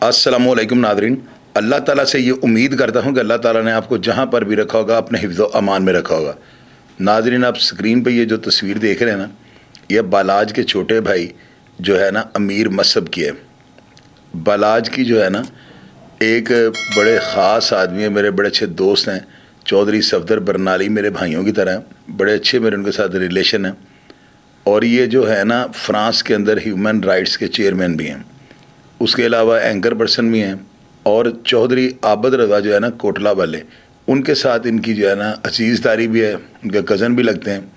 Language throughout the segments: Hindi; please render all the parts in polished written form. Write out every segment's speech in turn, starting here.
अस्सलामुअलैकुम नादरीन। अल्लाह ताला से ये उम्मीद करता हूँ कि अल्लाह ताला ने आपको जहाँ पर भी रखा होगा अपने हिफ्ज़ व अमान में रखा होगा। नादरीन, आप स्क्रीन पे ये जो तस्वीर देख रहे हैं ना, ये बालाज के छोटे भाई जो है ना अमीर मसहब की है। बालाज की जो है ना एक बड़े ख़ास आदमी है, मेरे बड़े अच्छे दोस्त हैं, चौधरी सफदर बरनाली मेरे भाइयों की तरह हैं, बड़े अच्छे मेरे उनके साथ रिलेशन हैं। और ये जो है ना फ्रांस के अंदर ह्यूमन राइट्स के चेयरमैन भी हैं, उसके अलावा एंकर पर्सन भी हैं। और चौधरी आबद रज़ा जो है ना कोटला वाले, उनके साथ इनकी जो है ना अजीज़दारी भी है, उनके कज़न भी लगते हैं।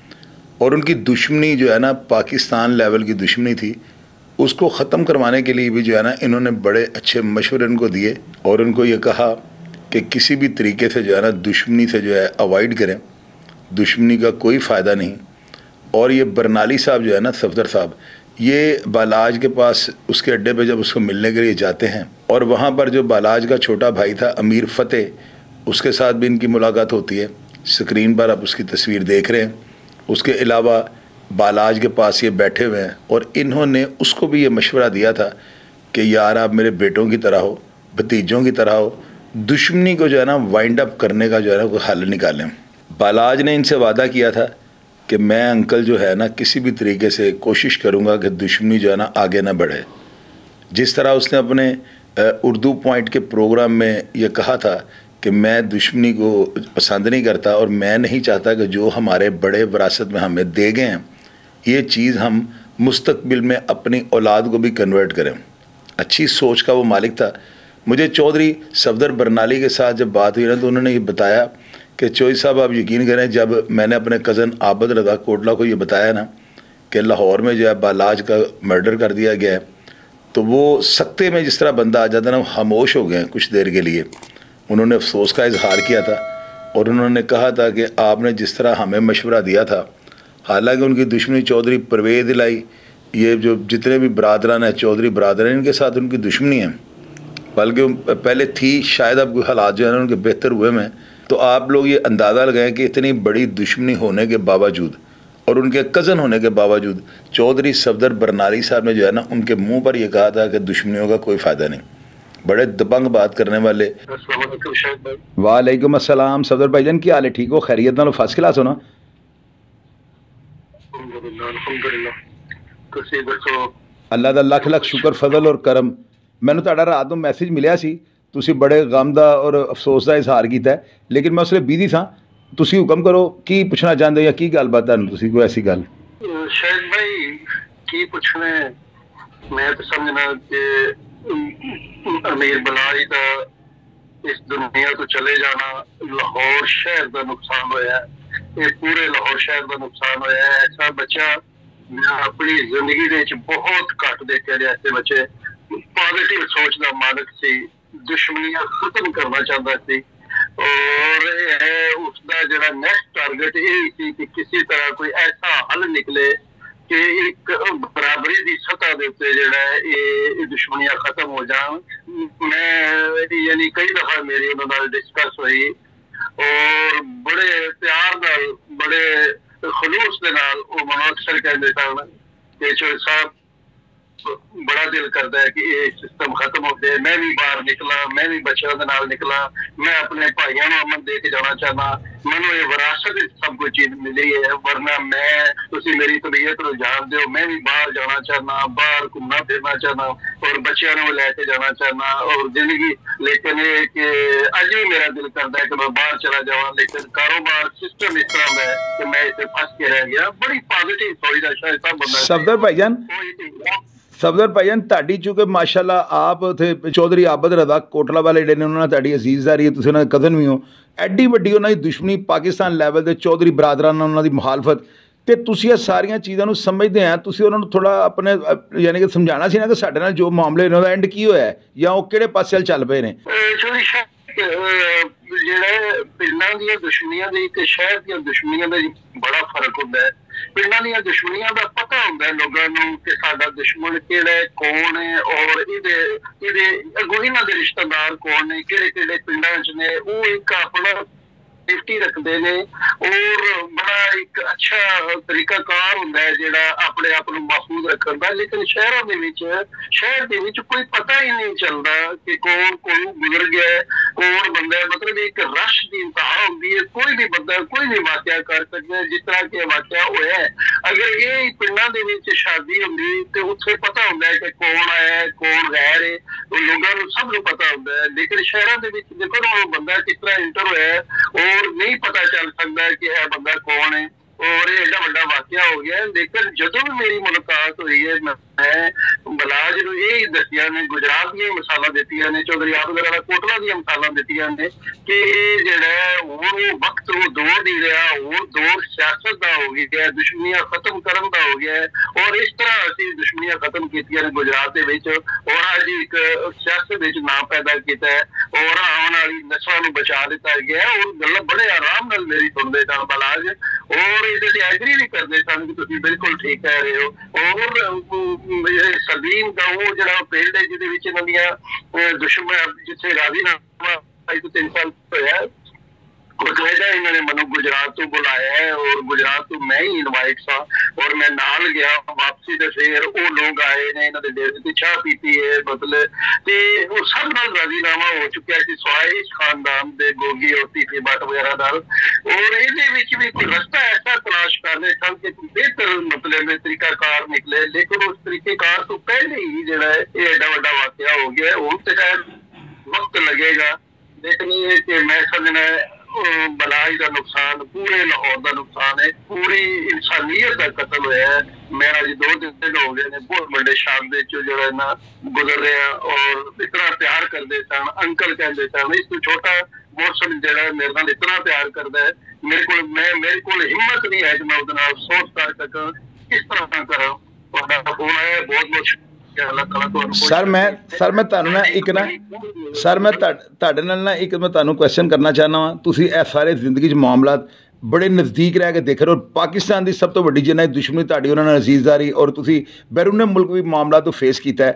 और उनकी दुश्मनी जो है ना पाकिस्तान लेवल की दुश्मनी थी, उसको ख़त्म करवाने के लिए भी जो है ना इन्होंने बड़े अच्छे मशवरे उनको दिए और उनको ये कहा कि किसी भी तरीके से जो है ना दुश्मनी से जो है अवॉइड करें, दुश्मनी का कोई फ़ायदा नहीं। और ये बरनाली साहब जो है ना सफदर साहब, ये बालाज के पास उसके अड्डे पे जब उसको मिलने के लिए जाते हैं और वहाँ पर जो बालाज का छोटा भाई था अमीर फ़तेह, उसके साथ भी इनकी मुलाकात होती है। स्क्रीन पर आप उसकी तस्वीर देख रहे हैं। उसके अलावा बालाज के पास ये बैठे हुए हैं और इन्होंने उसको भी ये मशवरा दिया था कि यार आप मेरे बेटों की तरह हो, भतीजों की तरह हो, दुश्मनी को जो है ना वाइंड अप करने का जो है ना कोई हल निकालें। बालाज ने इनसे वादा किया था कि मैं अंकल जो है ना किसी भी तरीके से कोशिश करूँगा कि दुश्मनी जो है ना आगे ना बढ़े। जिस तरह उसने अपने उर्दू पॉइंट के प्रोग्राम में ये कहा था कि मैं दुश्मनी को पसंद नहीं करता और मैं नहीं चाहता कि जो हमारे बड़े विरासत में हमें दे गए हैं ये चीज़ हम मुस्तकबिल में अपनी औलाद को भी कन्वर्ट करें। अच्छी सोच का वो मालिक था। मुझे चौधरी सफदर बरनाली के साथ जब बात हुई ना तो उन्होंने ये बताया कि चौधरी साहब आप यकीन करें, जब मैंने अपने कज़न आबद रज़ा कोटला को ये बताया ना कि लाहौर में जो है बालाज का मर्डर कर दिया गया है, तो वो सख्ते में जिस तरह बंदा आ जाता ना, वो खामोश हो गए कुछ देर के लिए। उन्होंने अफसोस का इजहार किया था और उन्होंने कहा था कि आपने जिस तरह हमें मशवरा दिया था, हालांकि उनकी दुश्मनी चौधरी परवेज़ इलाही, ये जो जितने भी बरादरान हैं चौधरी बरादरान, इनके साथ उनकी दुश्मनी है, बल्कि पहले थी। शायद अब हालात जो है ना उनके बेहतर हुए में, तो आप लोग ये अंदाज़ा लगाएं कि इतनी बड़ी दुश्मनी होने के बावजूद और उनके कज़न होने के बावजूद चौधरी सफदर बरनाली साहब ने जो है ना उनके मुंह पर यह कहा था कि दुश्मनियों का कोई फ़ायदा नहीं। बड़े दबंग बात करने वाले। वालेकुम अस्सलाम सफदर भाईजान, क्या हाल है? ठीक हो? खैरियत नाल? फर्स्ट क्लास हो ना? अल्लाह दा लख लख शुक्र फजल और करम। मैंने तुहाडा रात नूं मैसेज मिलिया सी, तुसी बड़े गम दा और अफसोस दा इजहार कीता है, लेकिन मैं उसले बिजी सां। तुसी हुक्म करो, की पुछना चाहते हो या की गलबात है? तुसी कोई ऐसी गल? शायद भाई की पूछना है, मैं तो समझना कि अमीर बलाज दा इस दुनिया तो चले जाना लाहौर शहर का नुकसान होया है, ये पूरे लाहौर शहर का नुकसान होया है। ऐसा बच्चा मैं अपनी जिंदगी दे बहुत घट देखे ऐसे बच्चे, पॉजिटिव सोच का मालिक सी, दुश्मनियां खत्म करना चाहता सी और उसका जो नेक्स्ट टारगेट यही सी कि किसी तरह कोई ऐसा हल निकले कि एक बराबरी की सतह के उत्ते ये दुश्मनियां खत्म हो जान। मैं यानी कई दफा मेरी उन्होंने डिस्कस हुई और बड़े प्यार नाल बड़े खलूस के नाल वो अक्सर कहते सन कि चौधरी साहब बड़ा दिल करता है कि ये सिस्टम खत्म हो जाए। मैं भी बाहर निकला, मैं भी बच्चों के नाल निकला, मैं अपने भाइयों को अमन दे के जाना चाहना, मैंने ये विरासत सब कुछ चीज मिली है, वरना मैं तुसी मेरी तबीयत को जान दो, मैं भी बाहर जाना चाहना, बाहर घूमना फिरना चाहना और बच्चों को लेके जाना चाहना और जिंदगी। लेकिन ये कि अज भी मेरा दिल करता है कि मैं बाहर चला जावा, लेकिन कारोबार सिस्टम इस तरह है कि मैं इसे फंस के रह गया। बड़ी पॉजिटिव सोच का शायद सब बंदा सफदर भाईजान, सफदर भाईजान ਤੁਹਾਡੀ चूंकि माशाअल्लाह आप थे चौधरी आबद रज़ा कोटला वाले ਜਿਹੜੇ ਨੇ ਉਹਨਾਂ ਨਾਲ ਤੁਹਾਡੀ ਅਜ਼ੀਜ਼ਦਾਰੀ ਹੈ, ਤੁਸੀਂ ਉਹਨਾਂ ਦੇ ਕਜ਼ਨ ਵੀ ਹੋ, ਐਡੀ ਵੱਡੀ ਉਹਨਾਂ ਦੀ ਦੁਸ਼ਮਣੀ ਪਾਕਿਸਤਾਨ ਲੈਵਲ ਦੇ ਚੌਧਰੀ ਬਰਾਦਰਾਂ ਨਾਲ ਉਹਨਾਂ ਦੀ ਮੁਖਾਲਫਤ, ਤੇ ਤੁਸੀਂ ਇਹ ਸਾਰੀਆਂ ਚੀਜ਼ਾਂ ਨੂੰ ਸਮਝਦੇ ਆ, ਤੁਸੀਂ ਉਹਨਾਂ ਨੂੰ ਥੋੜਾ ਆਪਣੇ ਯਾਨੀ ਕਿ ਸਮਝਾਉਣਾ ਸੀ ਨਾ ਕਿ ਸਾਡੇ ਨਾਲ ਜੋ ਮਾਮਲੇ ਨੇ ਉਹਦਾ ਐਂਡ ਕੀ ਹੋਇਆ ਜਾਂ ਉਹ ਕਿਹੜੇ ਪਾਸੇ ਚੱਲ ਪਏ ਨੇ। ਜਿਹੜੇ ਪਿੰਡਾਂ ਦੀਆਂ ਦੁਸ਼ਮਣੀਆਂ ਦੇ ਤੇ ਸ਼ਹਿਰ ਦੀਆਂ ਦੁਸ਼ਮਣੀਆਂ ਦਾ ਬੜਾ ਫਰਕ ਹੁੰਦਾ ਹੈ। ਪਿੰਡਾਂ ਦੀਆਂ ਦੁਸ਼ਮਣੀਆਂ ਦਾ ਪਤਾ ਹੁੰਦਾ ਲੋਕਾਂ ਨੂੰ ਕਿ ਸਾਡਾ ਦੁਸ਼ਮਣ ਕਿਹੜਾ ਹੈ, ਕੌਣ ਹੈ ਔਰ ਇਹਦੇ ਅੱਗੋਂ ਇਹਨਾਂ ਦੇ ਰਿਸ਼ਤੇਦਾਰ ਕੌਣ ਨੇ, ਕਿਹੜੇ ਕਿਹੜੇ ਪਿੰਡਾਂ 'ਚ ਨੇ। ਉਹ ਇੱਕ ਆਪਣਾ सेफ्टी रखते हैं और बड़ा एक अच्छा तरीकाकार होंदा है जिहड़ा अपने आप नूं महफूज रखण दा। लेकिन शहरों दे विच शहर दे विच कोई पता ही नहीं चलता कि कौन कौन गुजर गया है, कौन बंदा है। मतलब एक रश की इंतहा होंदी है, कोई भी बंदा कोई भी वाकया कर सकता है जिस तरह के वाकया होया है। अगर ये पिंडां दे विच शादी होंदी ते उत्थे पता होंदा है कि कौन आया है कौन गैर है, तो लोगों को सब नूं पता होंदा है। लेकिन शहरों दे विच देखो ना वो बंदा किस तरह इंटर होया है और नहीं पता चल सकता कि यह बंदा कौन है और ये एडा वड्डा वाकया हो गया। लेकिन जदों भी मेरी मुलाकात हुई है मैं बलाज नूं यही दसिया ने, गुजरात दी मिसालां दित्तियां ने, चौधरी आबद राणा कोटला दी मिसालां दित्तियां ने कि ये जिहड़ा हुण वक्त वो दौर नहीं रहा, हुण दौर सियासत दा हो गया, दुश्मनियां खत्म करन दा हो गया है। और इस तरह असीं दुश्मनियां खत्म कीतियां ने गुजरात दे विच और अज एक सियासत विच नाम पैदा कीता है और आने वाली नस्लां नूं बचा दिता गया है। और गल्लां बड़े आराम नाल मेरी सुनदे सन बलाज और ਇਹਦੇ ਤੇ ਐਗਰੀ ਵੀ ਕਰਦੇ ਸਨ ਕਿ ਤੁਸੀਂ ਬਿਲਕੁਲ ਠੀਕ ਕਹਿ ਰਹੇ ਹੋ। ਔਰ ਸਦੀਨ ਦਾ ਉਹ ਜਿਹੜਾ ਪਿੰਡ ਹੈ ਜਿਹਦੇ ਵਿੱਚ ਇਹਨਾਂ ਦੀਆਂ ਦੁਸ਼ਮਣ ਜਿੱਥੇ ਰਾਜ਼ੀਨਾਮਾ ਅੱਜ ਤੋਂ 3 ਸਾਲ ਹੋਇਆ बकायदा इन्होंने मनु गुजरात तो बुलाया है और गुजरात तो मैं ही इनवाइट सा और मैं नाल गया वापसी दे फिर वो लोग आए ने इन्होंने डेरे ते चाह पीती है मतलब ते वो सब नाल राजीनामा हो चुका है सिवाय इस खानदान दे गोगी और तीसरी बाट वगैरह नाल। और इहदे विच भी कोई रास्ता ऐसा तलाश करने सन कि बेहतर मतलब तरीकाकार निकले। लेकिन उस तरीकेकार तो पहले ही जिहड़ा है ये एडा वड्डा वाकया हो गया। हुण ते शायद वक्त लगेगा, लेकिन ये कि मैं समझना बलाज का नुकसान पूरे लाहौर का नुकसान है, पूरी इंसानियत का कत्ल होया है। मैं अज 2 दिन हो गए ने बहुत बड़े शाम जो ना गुजर रहे हैं और इतना प्यार करते सन, अंकल कहते सन। इस तो छोटा मौसम जो मेरे नाल इतना प्यार करता है मेरे को हिम्मत नहीं है कि मैं उसके नाल सोच कर सका किस तरह करा। फोन आया बहुत बहुत सर मैं ਤੁਹਾਨੂੰ ਨਾ ਇੱਕ ਨਾ ਸਰ ਮੈਂ ਤੁਹਾਡੇ ਨਾਲ ਨਾ ਇੱਕ ਮੈਂ ਤੁਹਾਨੂੰ ਕੁਐਸਚਨ ਕਰਨਾ ਚਾਹੁੰਦਾ ਹਾਂ। ਤੁਸੀਂ ਇਹ ਸਾਰੇ ਜ਼ਿੰਦਗੀ 'ਚ ਮਾਮਲਾਤ ਬੜੇ ਨਜ਼ਦੀਕ ਰਹਿ ਕੇ ਦੇਖ ਰਹੇ ਹੋ। ਪਾਕਿਸਤਾਨ ਦੀ ਸਭ ਤੋਂ ਵੱਡੀ ਜਿੰਨਾ ਦੁਸ਼ਮਣੀ ਤੁਹਾਡੀ ਉਹਨਾਂ ਨਾਲ ਅਜ਼ੀਜ਼ਦਾਰੀ ਔਰ ਤੁਸੀਂ ਬੈਰੂਨੇ ਮੁਲਕ ਵੀ ਮਾਮਲਾ ਤੋਂ ਫੇਸ ਕੀਤਾ ਹੈ।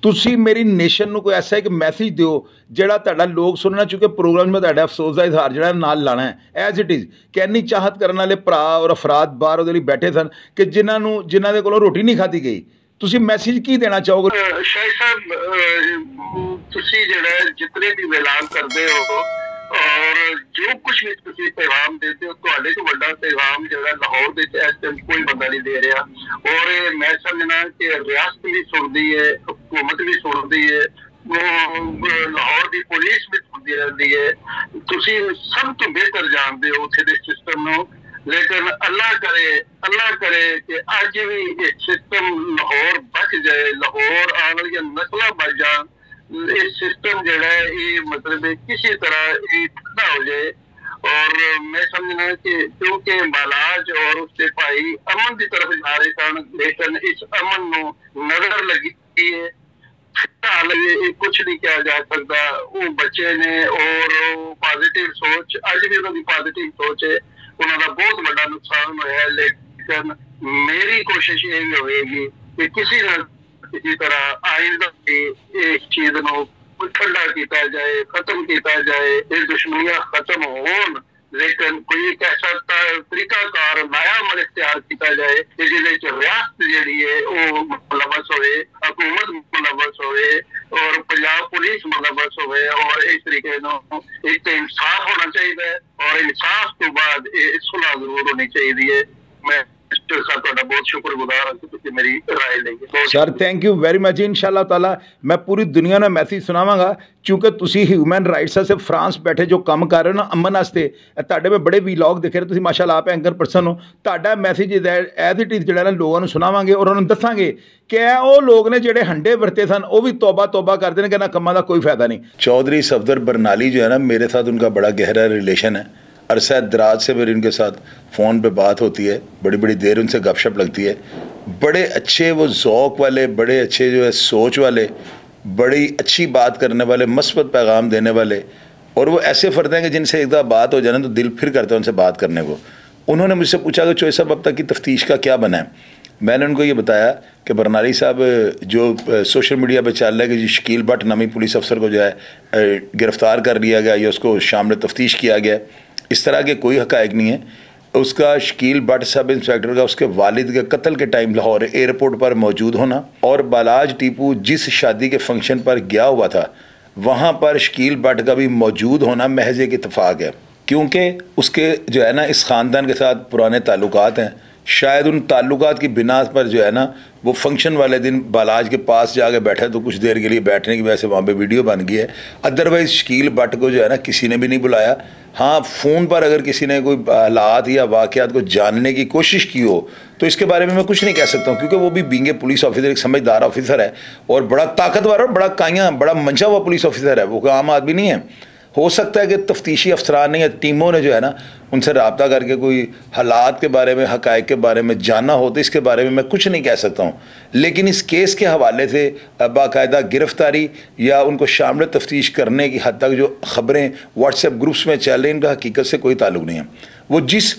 ਤੁਸੀਂ ਮੇਰੀ ਨੇਸ਼ਨ ਨੂੰ ਕੋਈ ਐਸਾ ਇੱਕ ਮੈਸੇਜ ਦਿਓ ਜਿਹੜਾ ਤੁਹਾਡਾ ਲੋਕ ਸੁਣਨਾ, ਚੁੱਕੇ ਪ੍ਰੋਗਰਾਮ ਮੈਂ ਤੁਹਾਡਾ ਅਫਸੋਸ ਦਾ ਇਜ਼ਹਾਰ ਜਿਹੜਾ ਨਾਲ ਲਾਣਾ ਹੈ ਐਜ਼ ਇਟ ਇਜ਼ ਕਿ ਇੰਨੀ ਚਾਹਤ ਕਰਨ ਵਾਲੇ ਭਰਾ ਔਰ ਅਫਰਾਦ ਬਾਹਰ ਉਹਦੇ ਲਈ ਬੈਠੇ ਸਨ ਕਿ ਜਿਨ੍ਹਾਂ ਦੇ ਕੋਲੋਂ ਰੋਟੀ ਨਹੀਂ ਖਾਧੀ ਗਈ। ਤੁਸੀਂ ਮੈਸੇਜ ਕੀ ਦੇਣਾ ਚਾਹੋਗੇ? शाहिद साहब ਤੁਸੀਂ ਜਿਹੜਾ ਜਿਤਨੇ ਵੀ ਐਲਾਨ ਕਰਦੇ ਹੋ और जो कुछ भी तुसी पैगाम देते हो ਤੁਹਾਡੇ ਤੋਂ ਵੱਡਾ पैगाम ਜਿਹੜਾ ਲਾਹੌਰ ਦੇ ਇਸ ਟਾਈਮ ਕੋਈ ਬੰਦਾ ਨਹੀਂ ਦੇ ਰਿਹਾ। और मैं समझना कि रियासत भी सुनती है, हुकूमत भी सुनती है, लाहौर की पुलिस भी सुनती रहती है। तुसी सब तो बेहतर जानते हो उत्थे दे सिस्टम नूं। लेकिन अल्लाह करे कि अज भी ये सिस्टम लाहौर बच जाए, लाहौर आने वाली नस्लां बच जान, ये सिस्टम जो है ये मतलब किसी तरह ये ठंडा हो जाए। और मैं समझना कि क्योंकि बालाज और उसके भाई अमन की तरफ जा रहे सन, लेकिन इस अमन नूं नजर लगी है। फिलहाल ये कुछ नहीं किया जा सकता। वो बच्चे ने और पॉजिटिव सोच अज भी उन्होंने पॉजिटिव सोच है, उन्होंने बहुत बड़ा नुकसान होया। लेकिन मेरी कोशिश यही होगी कि किसी न किसी तरह आइंदा इस चीज को ठंडा किया जाए, खत्म किया जाए, ये दुश्मनियां खत्म होन। लेकिन कोई एक ऐसा तरीकाकार नया अमल इख्तियार किया जाए कि जिहदे रियासत जिहड़ी है वो मुलवस होए, हुकूमत मुलवस होए और पंजाब पुलिस मुलवस होए। और इस तरीके एक इंसाफ होना चाहिए और इंसाफ तो बाद सुलह जरूर होनी चाहिए। मैं sir thank you very much. इंशाअल्लाह ताला मैं पूरी दुनिया में मैसेज सुनावांगा क्योंकि तुसी ह्यूमन राइट्स से फ्रांस बैठे जो काम कर रहे हो ना अमन वास्ते, तुहाडे में बड़े वीलॉग दिखे तुसी माशाअल्लाह आप एंकर पर्सन हो। तुहाडा मैसेज एज इट इज जिहड़ा ना लोगों को सुनावांगे और उन्होंने दसांगे कि वो लोग ने जिहड़े हंडे वरते सन वो भी तौबा तौबा करते हैं कि ना कमां दा कोई फायदा नहीं। चौधरी सफदर बरनाली जो है ना, मेरे साथ उनका बड़ा गहरा रिलेशन है। अरसा दराज से मेरी उनके साथ फ़ोन पे बात होती है, बड़ी बड़ी देर उनसे गपशप लगती है। बड़े अच्छे वो ज़ौक़ वाले, बड़े अच्छे जो है सोच वाले, बड़ी अच्छी बात करने वाले, मस्बत पैगाम देने वाले। और वो ऐसे फ़र्द हैं कि जिनसे एक दफ़ा बात हो जाए ना तो दिल फिर करता है उनसे बात करने को। उन्होंने मुझसे पूछा कि चोई साहब अब तक की तफ्तीश का क्या बना है। मैंने उनको ये बताया कि बरनाली साहब जो सोशल मीडिया पे चल रहा है कि शकील भट्ट नामी पुलिस अफसर को जो है गिरफ़्तार कर लिया गया या उसको शामिल तफ्तीश किया गया, इस तरह के कोई हक़ाइक़ नहीं है। उसका शकील भट्ट सब इंस्पेक्टर का उसके वालिद के कत्ल के टाइम लाहौर एयरपोर्ट पर मौजूद होना और बालाज टीपू जिस शादी के फंक्शन पर गया हुआ था वहाँ पर शकील भट्ट का भी मौजूद होना महज एक इत्तेफाक है, क्योंकि उसके जो है ना इस ख़ानदान के साथ पुराने ताल्लुकात हैं। शायद उन ताल्लुकात की बिना पर जो है ना वो फंक्शन वाले दिन बालाज के पास जाके बैठे तो कुछ देर के लिए बैठने की वजह से वहाँ पे वीडियो बन गई है। अदरवाइज़ शकील भट्ट को जो है ना किसी ने भी नहीं बुलाया। हाँ, फ़ोन पर अगर किसी ने कोई हालात या वाक़यात को जानने की कोशिश की हो तो इसके बारे में मैं कुछ नहीं कह सकता हूँ, क्योंकि वो भी बींग ए पुलिस ऑफिसर एक समझदार ऑफिसर है और बड़ा ताकतवर और बड़ा काया बड़ा मंचा हुआ पुलिस ऑफिसर है, वो कोई आम आदमी नहीं है। हो सकता है कि तफ्तीशी अफसरान ने या टीमों ने जो है ना उनसे रब्ता करके कोई हालात के बारे में हक़ाइक़ के बारे में जानना हो, तो इसके बारे में मैं कुछ नहीं कह सकता हूँ। लेकिन इस केस के हवाले से बाकायदा गिरफ़्तारी या उनको शामिल तफ्तीश करने की हद तक जो ख़बरें व्हाट्सएप ग्रुप्स में चल रही हैं इनका हकीकत से कोई ताल्लुक़ नहीं है। वो जिस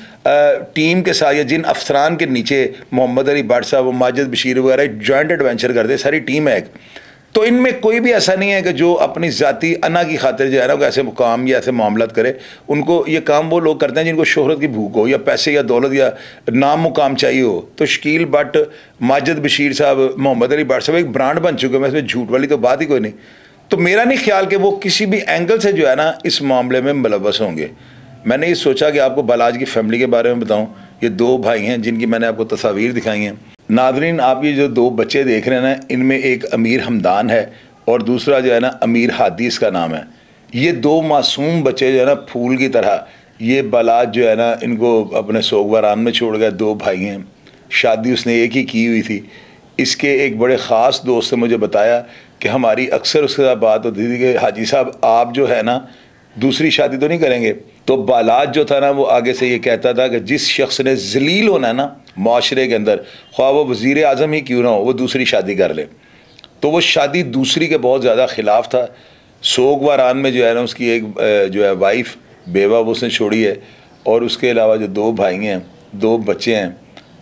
टीम के साथ या जिन अफसरान के नीचे मोहम्मद अली भट्ट साहब, माजिद बशीर वगैरह जॉइंट एडवेंचर करते, सारी टीम है एक, तो इनमें कोई भी ऐसा नहीं है कि जो अपनी ज़ाती अना की खातिर जो है ना वो ऐसे मुकाम या ऐसे मामलात करे। उनको ये काम वो लोग करते हैं जिनको शोहरत की भूख हो या पैसे या दौलत या नाम मुकाम चाहिए हो। तो शकील भट्ट, माजिद बशीर साहब, मोहम्मद अली भट्ट साहब एक ब्रांड बन चुके हैं, इसमें झूठ वाली तो बात ही कोई नहीं। तो मेरा नहीं ख्याल कि वो किसी भी एंगल से जो है ना इस मामले में मुलव्वस होंगे। मैंने ये सोचा कि आपको बालाज की फ़ैमिली के बारे में बताऊँ। ये दो भाई हैं जिनकी मैंने आपको तस्वीर दिखाई हैं। नादरीन, आप ये जो दो बच्चे देख रहे हैं ना, इनमें एक अमीर हमदान है और दूसरा जो है ना अमीर हादी इसका नाम है। ये दो मासूम बच्चे जो है ना फूल की तरह, ये बालाज जो है ना इनको अपने सोगवारान में छोड़ गया। दो भाई हैं, शादी उसने एक ही की हुई थी। इसके एक बड़े ख़ास दोस्त ने मुझे बताया कि हमारी अक्सर उसके साथ बात होती थी कि हाजी साहब आप जो है ना दूसरी शादी तो नहीं करेंगे। तो बालाज जो था ना वो आगे से ये कहता था कि जिस शख्स ने जलील होना है ना माशरे के अंदर, ख्वाह वो वज़ीर आज़म ही क्यों ना हो, वो दूसरी शादी कर ले। तो वो शादी दूसरी के बहुत ज़्यादा ख़िलाफ़ था। सोगवारान में जो है ना उसकी एक जो है वाइफ बेवा वो उसने छोड़ी है और उसके अलावा जो दो भाई हैं, दो बच्चे हैं।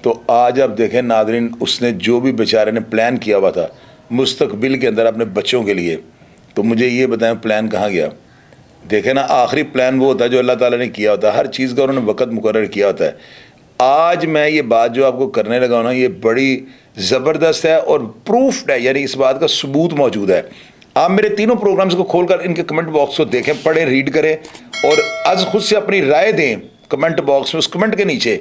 तो आज आप देखें नादरीन, उसने जो भी बेचारे ने प्लान किया हुआ था मुस्तकबिल के अंदर अपने बच्चों के लिए, तो मुझे ये बताएं प्लान कहाँ गया। देखें ना, आखिरी प्लान वो होता है जो अल्लाह ताला ने किया होता है। हर चीज़ का उन्होंने वक़्त मुकर्रर किया होता है। आज मैं ये बात जो आपको करने लगा हूँ ना, ये बड़ी ज़बरदस्त है और प्रूफ्ड है, यानी इस बात का सबूत मौजूद है। आप मेरे तीनों प्रोग्राम्स को खोलकर इनके कमेंट बॉक्स को देखें, पढ़ें, रीड करें और आज खुद से अपनी राय दें कमेंट बॉक्स में, उस कमेंट के नीचे,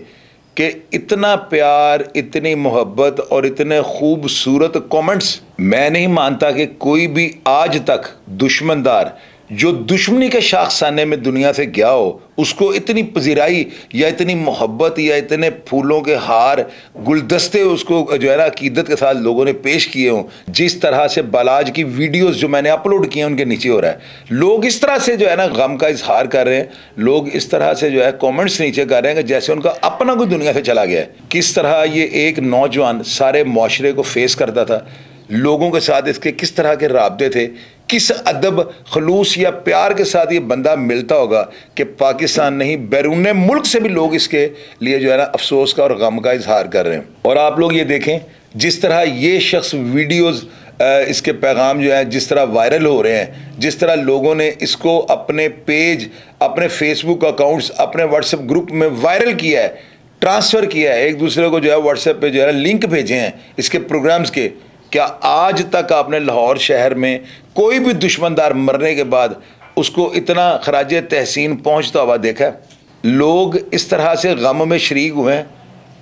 कि इतना प्यार, इतनी मोहब्बत और इतने खूबसूरत कमेंट्स मैं नहीं मानता कि कोई भी आज तक दुश्मनदार जो दुश्मनी के शाखसाने में दुनिया से गया हो उसको इतनी पजीराई या इतनी मोहब्बत या इतने फूलों के हार, गुलदस्ते उसको जो है ना अकीदत के साथ लोगों ने पेश किए हों। जिस तरह से बालाज की वीडियोस जो मैंने अपलोड किए हैं उनके नीचे हो रहा है, लोग इस तरह से जो है ना गम का इजहार कर रहे हैं, लोग इस तरह से जो है कमेंट्स नीचे कर रहे हैं कि जैसे उनका अपना कोई दुनिया से चला गया है। किस तरह ये एक नौजवान सारे माशरे को फेस करता था, लोगों के साथ इसके किस तरह के राब्ते थे, किस अदब, खलूस या प्यार के साथ ये बंदा मिलता होगा कि पाकिस्तान नहीं बैरून मुल्क से भी लोग इसके लिए जो है ना अफसोस का और गम का इजहार कर रहे हैं। और आप लोग ये देखें जिस तरह ये शख्स वीडियोज़ इसके पैगाम जो है जिस तरह वायरल हो रहे हैं, जिस तरह लोगों ने इसको अपने पेज, अपने फेसबुक अकाउंट्स, अपने व्हाट्सएप ग्रुप में वायरल किया है, ट्रांसफ़र किया है, एक दूसरे को जो है व्हाट्सएप पे जो है लिंक भेजे हैं इसके प्रोग्राम्स के। क्या आज तक आपने लाहौर शहर में कोई भी दुश्मनदार मरने के बाद उसको इतना खराज तहसीन पहुंचता हुआ देखा है? लोग इस तरह से गम में शरीक हुए हैं,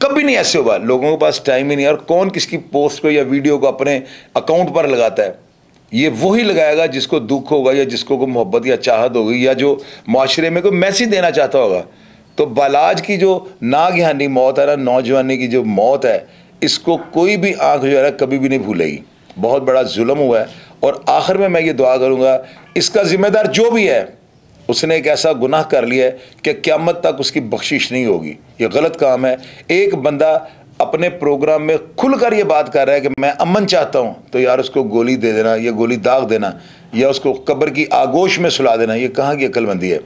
कभी नहीं ऐसे हुआ। लोगों के पास टाइम ही नहीं है। और कौन किसकी पोस्ट को या वीडियो को अपने अकाउंट पर लगाता है? ये वही लगाएगा जिसको दुख होगा या जिसको कोई मोहब्बत या चाहत होगी या जो माशरे में कोई मैसेज देना चाहता होगा। तो बालाज की जो नागहानी मौत है ना, नौजवानी की जो मौत है, इसको कोई भी आंख जो है ना कभी भी नहीं भूलेगी। बहुत बड़ा जुल्म हुआ है। और आखिर में मैं ये दुआ करूँगा, इसका जिम्मेदार जो भी है उसने एक ऐसा गुनाह कर लिया है कि क़यामत तक उसकी बख्शिश नहीं होगी। ये गलत काम है। एक बंदा अपने प्रोग्राम में खुलकर ये बात कर रहा है कि मैं अमन चाहता हूँ, तो यार उसको गोली दे देना या गोली दाग देना या उसको कब्र की आगोश में सुला देना, ये कहाँ की अक्लमंदी है।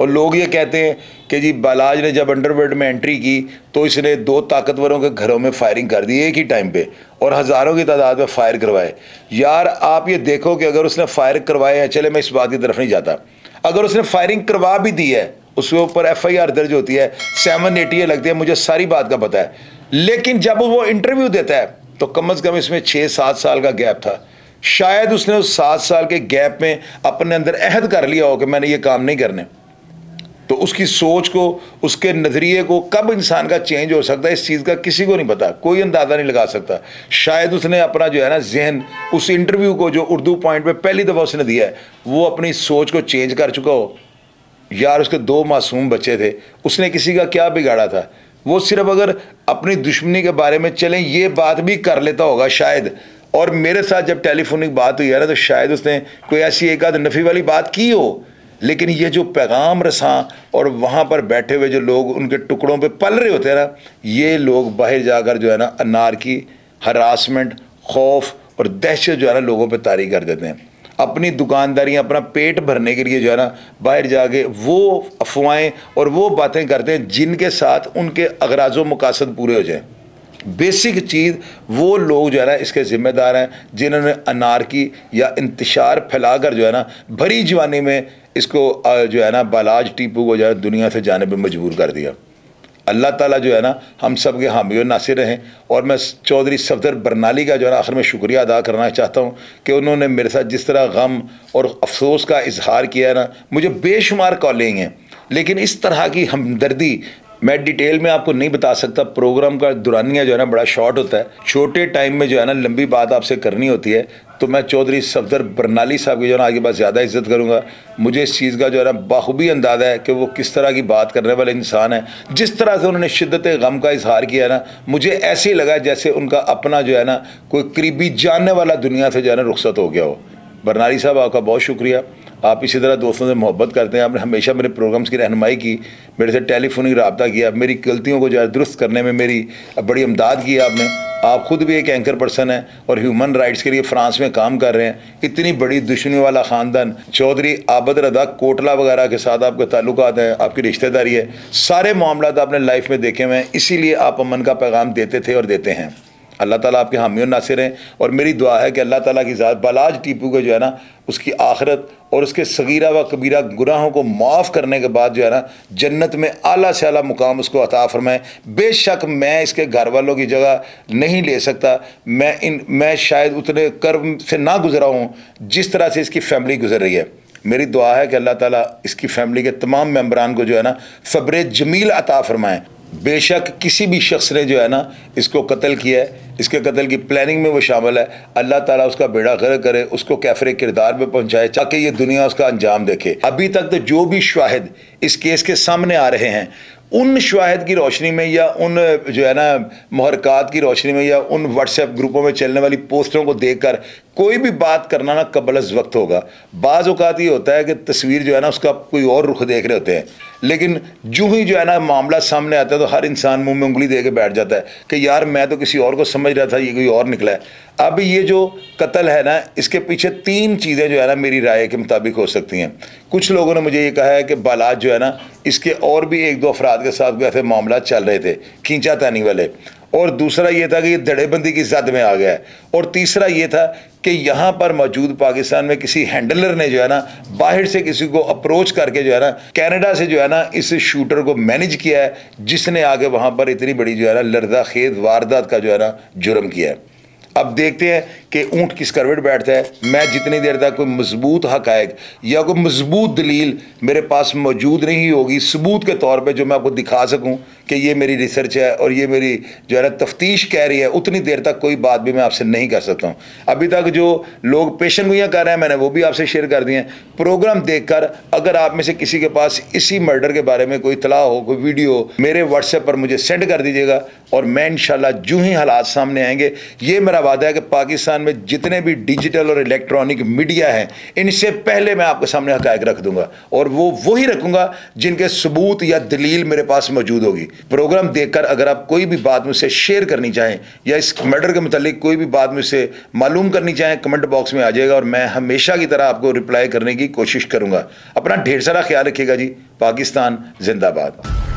और लोग ये कहते हैं कि जी बालाज ने जब अंडरवर्ल्ड में एंट्री की तो इसने दो ताकतवरों के घरों में फायरिंग कर दी एक ही टाइम पे और हज़ारों की तादाद में फायर करवाए। यार आप ये देखो कि अगर उसने फायर करवाए हैं, चले मैं इस बात की तरफ नहीं जाता, अगर उसने फायरिंग करवा भी दी है उसके ऊपर FIR दर्ज होती है, 780 लगती है, मुझे सारी बात का पता है। लेकिन जब वो इंटरव्यू देता है तो कम से कम इसमें 6-7 साल का गैप था। शायद उसने उस 7 साल के गैप में अपने अंदर अहद कर लिया हो कि मैंने ये काम नहीं करने। तो उसकी सोच को, उसके नज़रिए को कब इंसान का चेंज हो सकता है, इस चीज़ का किसी को नहीं पता, कोई अंदाज़ा नहीं लगा सकता। शायद उसने अपना जो है ना जहन, उस इंटरव्यू को जो उर्दू पॉइंट पे पहली दफ़ा उसने दिया है, वो अपनी सोच को चेंज कर चुका हो। यार उसके 2 मासूम बच्चे थे, उसने किसी का क्या बिगाड़ा था? वो सिर्फ अगर अपनी दुश्मनी के बारे में चलें ये बात भी कर लेता होगा शायद। और मेरे साथ जब टेलीफोनिक बात हुई है ना, तो शायद उसने कोई ऐसी एक आध नफ़ी वाली बात की हो। लेकिन ये जो पैगाम रसां और वहाँ पर बैठे हुए जो लोग उनके टुकड़ों पे पल रहे होते हैं ना, ये लोग बाहर जाकर जो है ना अनारकी, हरासमेंट, खौफ और दहशत जो है ना लोगों पे तारी कर देते हैं। अपनी दुकानदारी, अपना पेट भरने के लिए जो है ना बाहर जाके वो अफवाहें और वो बातें करते हैं जिनके साथ उनके अगराज़ मकासद पूरे हो जाएं। बेसिक चीज़ वो लोग जो है ना इसके ज़िम्मेदार हैं जिन्होंने अनारकी या इंतशार फैलाकर जो है ना भरी जवानी में इसको जो है ना बालाज टीपू को जो है दुनिया से जाने पर मजबूर कर दिया। अल्लाह ताला जो है ना हम सब के हामी और नासिर रहें। और मैं चौधरी सफदर बरनाली का जो है ना आखिर में शुक्रिया अदा करना चाहता हूँ कि उन्होंने मेरे साथ जिस तरह गम और अफसोस का इजहार किया है ना, मुझे बेशुमार कॉलिंग हैं, लेकिन इस तरह की हमदर्दी मैं डिटेल में आपको नहीं बता सकता। प्रोग्राम का दुरानिया जो है ना बड़ा शॉर्ट होता है, छोटे टाइम में जो है ना लंबी बात आपसे करनी होती है। तो मैं चौधरी सफदर बरनाली साहब की जो है ना आगे बात ज़्यादा इज्जत करूँगा। मुझे इस चीज़ का जो है ना बाखूबी अंदाज़ा है कि वो किस तरह की बात करने वाले इंसान है। जिस तरह से उन्होंने शिद्दत गम का इजहार किया ना, मुझे ऐसे ही लगा जैसे उनका अपना जो है ना कोई करीबी जानने वाला दुनिया से जो है ना रुखसत हो गया हो। बरनाली साहब आपका बहुत शुक्रिया। आप इसी तरह दोस्तों से मोहब्बत करते हैं। आपने हमेशा मेरे प्रोग्राम्स की रहनुमाई की, मेरे से टेलीफोनिक रब्ता किया, मेरी गलतियों को जो है दुरुस्त करने में मेरी बड़ी इमदाद की आपने। आप ख़ुद भी एक एंकर पर्सन हैं और ह्यूमन राइट्स के लिए फ़्रांस में काम कर रहे हैं। इतनी बड़ी दुश्मनी वाला ख़ानदान चौधरी आबद रज़ा कोटला वगैरह के साथ आपके ताल्लुकात हैं, आपकी रिश्तेदारी है, सारे मामलात आपने लाइफ में देखे हुए हैं। इसीलिए आप अमन का पैगाम देते थे और देते हैं। अल्लाह ताला आपके हामी और नासिर हैं। और मेरी दुआ है कि अल्लाह ताला की ज़ात बालाज टीपू को जो है ना उसकी आखिरत और उसके सगीरा व कबीरा गुनाहों को माफ़ करने के बाद जो है ना जन्नत में आला से आला मुकाम उसको अता फरमाए। बेशक मैं इसके घर वालों की जगह नहीं ले सकता, मैं शायद उतने कर्म से ना गुजरा हूँ जिस तरह से इसकी फैमिली गुजर रही है। मेरी दुआ है कि अल्लाह ताला इसकी फैमिली के तमाम मेम्बरान को जो है ना सब्र जमील अता फरमाए। बेशक किसी भी शख्स ने जो है ना इसको कत्ल किया है, इसके कत्ल की प्लानिंग में वो शामिल है, अल्लाह ताला उसका बेड़ा गर्क करे, उसको कैफरे किरदार में पहुंचाए ताकि ये दुनिया उसका अंजाम देखे। अभी तक तो जो भी शाहिद इस केस के सामने आ रहे हैं, उन शाहिद की रोशनी में या उन जो है ना मुहरकात की रोशनी में या उन व्हाट्सएप ग्रुपों में चलने वाली पोस्टरों को देखकर कोई भी बात करना ना कबल वक्त होगा। बाज़ औक़ात ये होता है कि तस्वीर जो है ना उसका कोई और रुख देख रहे होते हैं, लेकिन जो ही जो है ना मामला सामने आता है तो हर इंसान मुंह में उंगली दे के बैठ जाता है कि यार मैं तो किसी और को समझ रहा था, ये कोई और निकला है। अब ये जो कत्ल है ना, इसके पीछे 3 चीज़ें जो है ना मेरी राय के मुताबिक हो सकती हैं। कुछ लोगों ने मुझे ये कहा है कि बालाज जो है ना इसके और भी 1-2 अफराद के साथ ऐसे मामला चल रहे थे खींचातानी वाले, और दूसरा ये था कि ये धड़ेबंदी की जद में आ गया है, और तीसरा ये था कि यहाँ पर मौजूद पाकिस्तान में किसी हैंडलर ने जो है ना बाहर से किसी को अप्रोच करके जो है ना कनाडा से जो है ना इस शूटर को मैनेज किया है, जिसने आगे वहाँ पर इतनी बड़ी जो है ना लर्ज़ाखेज़ वारदात का जो है ना जुर्म किया है। अब देखते हैं कि ऊँट किस करवट बैठता है। मैं जितनी देर तक कोई मजबूत हक़ाइक़ या कोई मजबूत दलील मेरे पास मौजूद नहीं होगी सबूत के तौर पे जो मैं आपको दिखा सकूं कि ये मेरी रिसर्च है और ये मेरी जो है ना तफ्तीश कह रही है, उतनी देर तक कोई बात भी मैं आपसे नहीं कर सकता हूँ। अभी तक जो लोग पेशन गोइयाँ कर रहे हैं मैंने वो भी आपसे शेयर कर दिए हैं। प्रोग्राम देखकर अगर आप में से किसी के पास इसी मर्डर के बारे में कोई इतला हो, कोई वीडियो, मेरे व्हाट्सएप पर मुझे सेंड कर दीजिएगा और मैं इंशाल्लाह जो ही हालात सामने आएंगे, ये मेरा वादा है कि पाकिस्तान में जितने भी डिजिटल और इलेक्ट्रॉनिक मीडिया हैं इनसे पहले मैं आपके सामने हक़ाइक़ रख दूंगा, और वो वही रखूंगा जिनके सबूत या दलील मेरे पास मौजूद होगी। प्रोग्राम देखकर अगर आप कोई भी बात मुझसे शेयर करनी चाहें या इस मर्डर के मुतालिक कोई भी बात मुझसे मालूम करनी चाहें, कमेंट बॉक्स में आ जाएगा और मैं हमेशा की तरह आपको रिप्लाई करने की कोशिश करूंगा। अपना ढेर सारा ख्याल रखिएगा जी। पाकिस्तान जिंदाबाद।